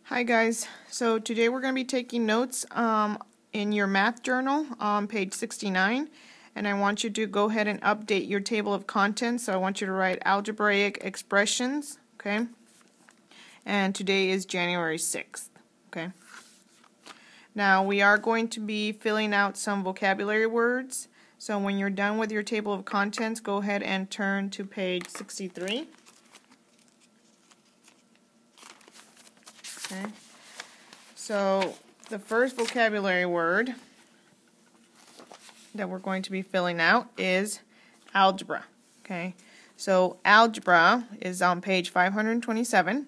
Hi guys, so today we're going to be taking notes in your math journal on page 69, and I want you to go ahead and update your table of contents. So I want you to write algebraic expressions, okay? And today is January 6th, okay? Now we are going to be filling out some vocabulary words, so when you're done with your table of contents, go ahead and turn to page 63. Okay. So the first vocabulary word that we're going to be filling out is algebra. Okay. So algebra is on page 527,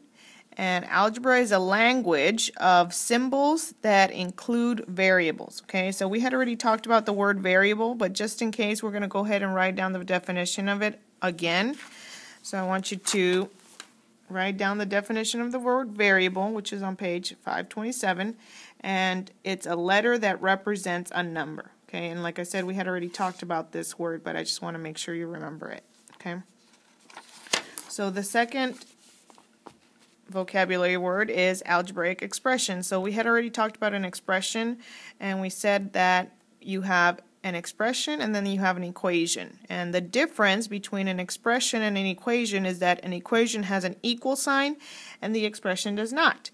and algebra is a language of symbols that include variables. Okay. So we had already talked about the word variable, but just in case, we're going to go ahead and write down the definition of it again. So I want you to write down the definition of the word variable, which is on page 527, and it's a letter that represents a number. Okay, and like I said, we had already talked about this word, but I just want to make sure you remember it. Okay, so the second vocabulary word is algebraic expression. So we had already talked about an expression, and we said that you have an expression and then you have an equation, and the difference between an expression and an equation is that an equation has an equal sign and the expression does not.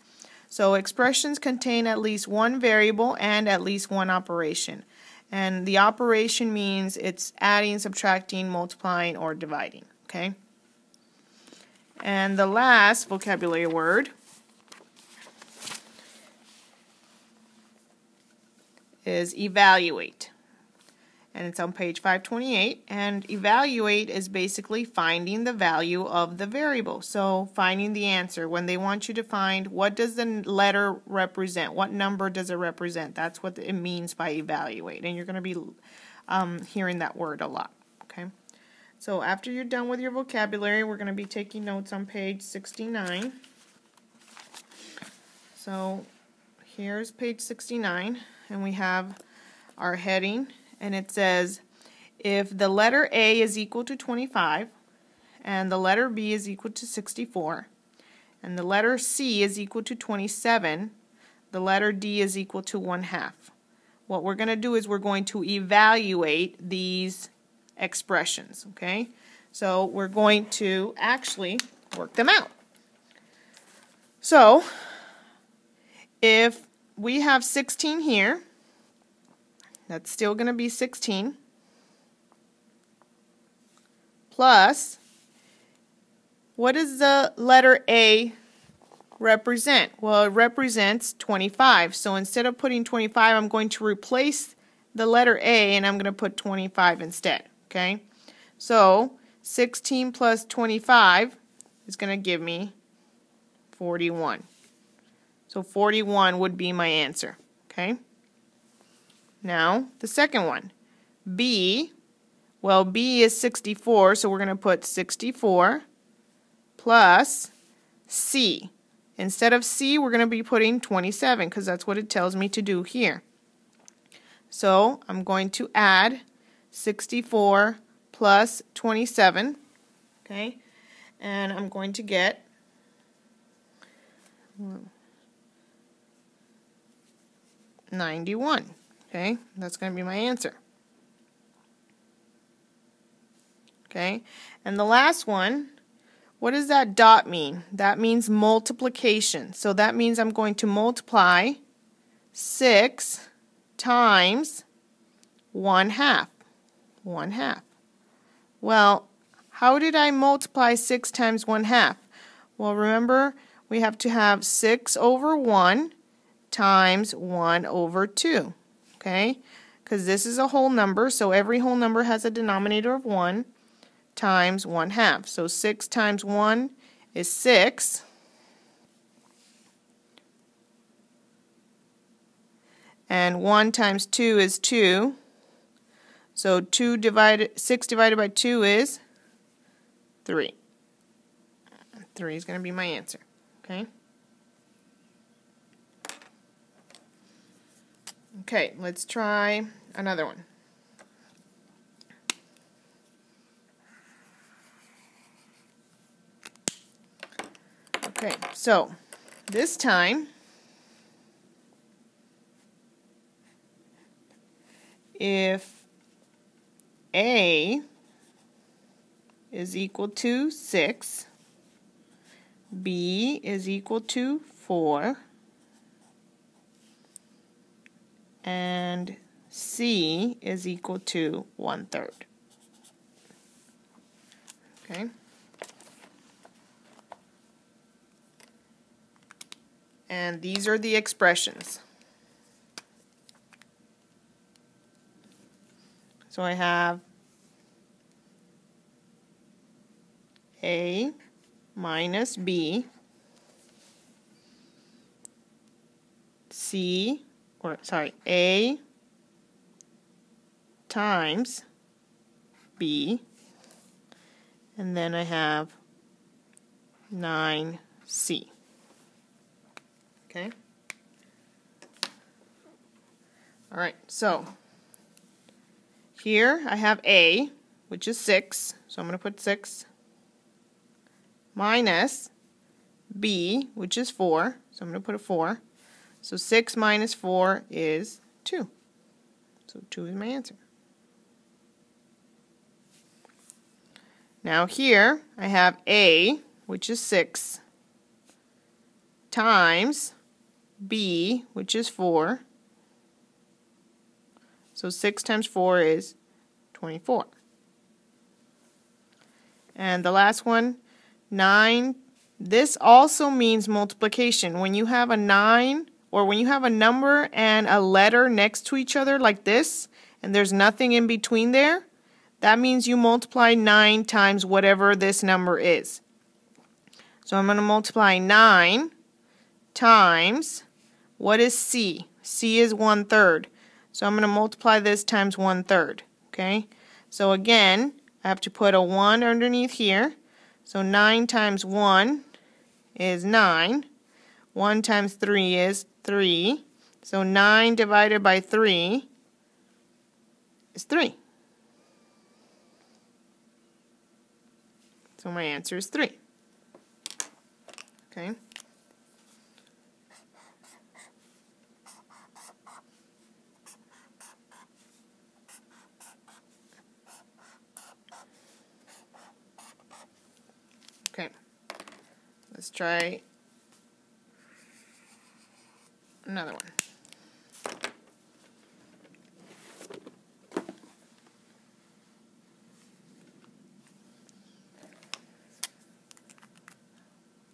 So expressions contain at least one variable and at least one operation, and the operation means it's adding, subtracting, multiplying, or dividing. Okay, and the last vocabulary word is evaluate. And it's on page 528, and evaluate is basically finding the value of the variable. So finding the answer. When they want you to find what does the letter represent, what number does it represent, that's what it means by evaluate. And you're going to be hearing that word a lot. Okay. So after you're done with your vocabulary, we're going to be taking notes on page 69. So here's page 69, and we have our heading. And it says, if the letter A is equal to 25, and the letter B is equal to 64, and the letter C is equal to 27, the letter D is equal to 1/2. What we're going to do is we're going to evaluate these expressions, okay? So we're going to actually work them out. So if we have 16 here, that's still going to be 16 plus, what does the letter A represent? Well, it represents 25. So instead of putting 25, I'm going to replace the letter A and I'm going to put 25 instead. Okay? So 16 plus 25 is going to give me 41. So 41 would be my answer. Okay? Now, the second one, B, well, B is 64, so we're going to put 64 plus C. Instead of C, we're going to be putting 27, because that's what it tells me to do here. So, I'm going to add 64 plus 27, okay, and I'm going to get 91. Okay, that's going to be my answer. Okay, and the last one, what does that dot mean? That means multiplication. So that means I'm going to multiply 6 times 1/2. 1/2. Well, how did I multiply 6 times 1/2? Well, remember, we have to have 6 over 1 times 1 over 2. Okay, because this is a whole number, so every whole number has a denominator of 1 times 1/2. So 6 times 1 is 6. And 1 times 2 is 2. So 6 divided by 2 is 3. 3 is going to be my answer. Okay. Okay, let's try another one. Okay, so this time if A is equal to 6, B is equal to 4, and C is equal to 1/3. Okay. And these are the expressions. So I have A minus B, A times B, and then I have 9C. Okay? All right, so here I have A, which is 6, so I'm going to put 6, minus B, which is 4, so I'm going to put a 4. So 6 minus 4 is 2. So 2 is my answer. Now here I have A, which is 6, times B, which is 4. So 6 times 4 is 24. And the last one, 9. This also means multiplication. When you have a 9, or when you have a number and a letter next to each other like this, and there's nothing in between there, that means you multiply 9 times whatever this number is. So I'm going to multiply 9 times, what is C? C is 1/3. So I'm going to multiply this times 1/3. Okay? So again, I have to put a 1 underneath here. So 9 times 1 is 9. 1 times 3 is 3. So 9 divided by 3 is 3. So my answer is 3. Okay? Okay. Let's try another one.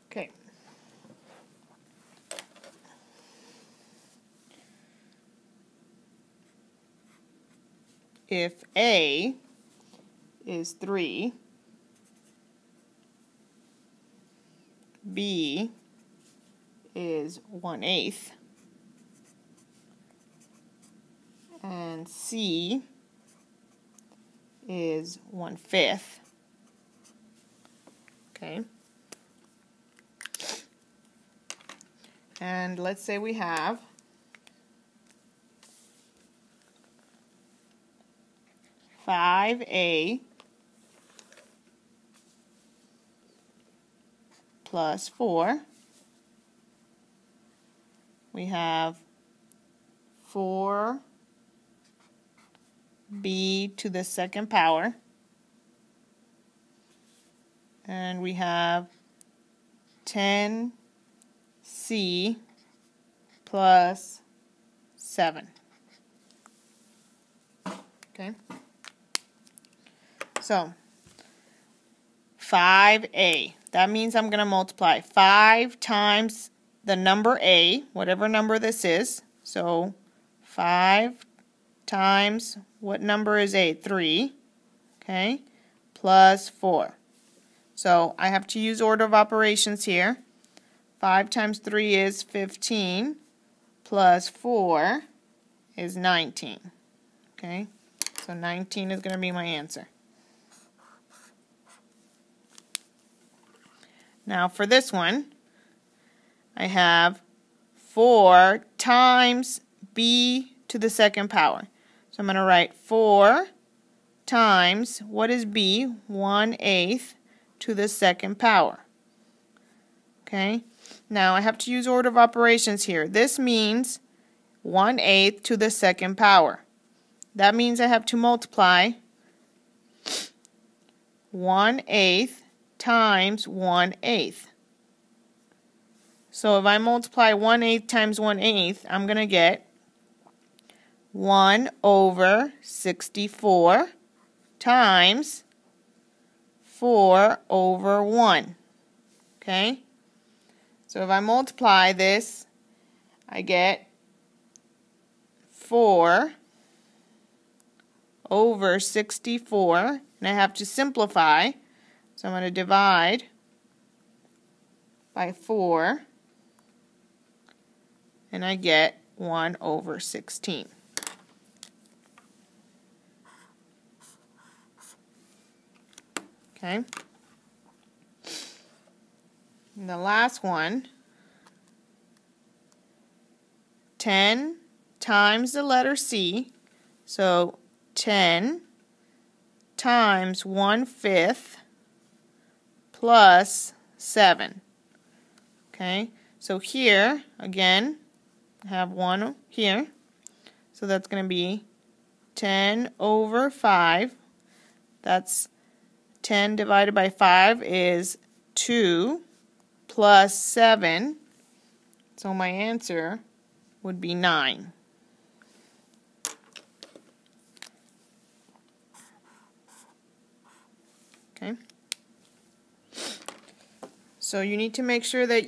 Okay. If A is 3, B is 1/8, and C is 1/5. Okay. And let's say we have 5A plus 4. We have 4B to the second power. And we have 10C plus 7. Okay? So, 5A. That means I'm going to multiply 5 times the number A, whatever number this is. So 5 times, what number is A? 3. Okay? Plus 4. So I have to use order of operations here. 5 times 3 is 15. Plus 4 is 19. Okay? So 19 is going to be my answer. Now for this one, I have 4 times B to the second power. So I'm going to write 4 times, what is B? 1/8 to the second power. Okay? Now I have to use order of operations here. This means 1/8 to the second power. that means I have to multiply 1/8 times 1/8. So if I multiply 1/8 times 1/8, I'm going to get 1/64 times 4/1. Okay? So if I multiply this, I get 4/64, and I have to simplify. So I'm going to divide by 4, and I get 1/16. Okay? And the last one, 10 times the letter C, so 10 times 1/5 plus 7. Okay, so here, again, I have 1 here, so that's going to be 10/5. That's 10 divided by 5 is 2 plus 7, so my answer would be 9. Okay. So you need to make sure that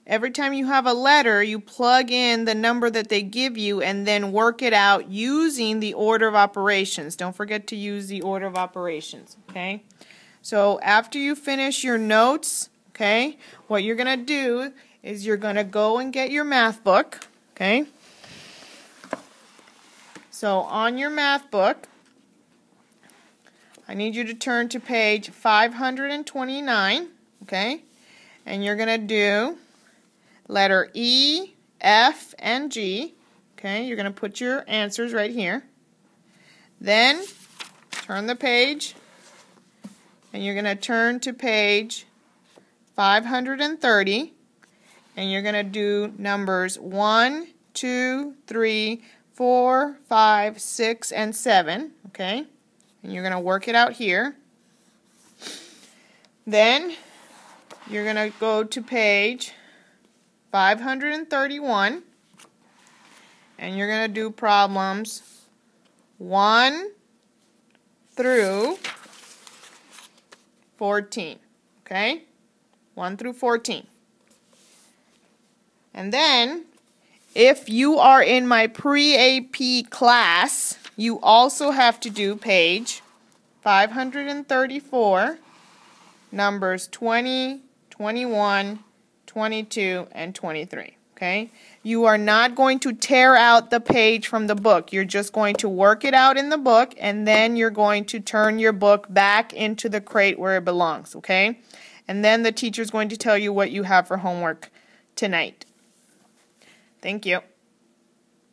every time you have a letter, you plug in the number that they give you and then work it out using the order of operations. Don't forget to use the order of operations, okay? So after you finish your notes, okay, what you're going to do is you're going to go and get your math book, okay? So on your math book, I need you to turn to page 529, okay? And you're going to do letter E, F, and G, okay? You're going to put your answers right here. Then turn the page, and you're going to turn to page 530, and you're going to do numbers 1, 2, 3, 4, 5, 6, and 7, okay? And you're going to work it out here. Then you're going to go to page 531, and you're going to do problems 1 through 14, okay? 1 through 14. And then, if you are in my pre-AP class, you also have to do page 534, numbers 20, 21, 22, and 23, okay? You are not going to tear out the page from the book. You're just going to work it out in the book, and then you're going to turn your book back into the crate where it belongs, okay? And then the teacher's going to tell you what you have for homework tonight. Thank you.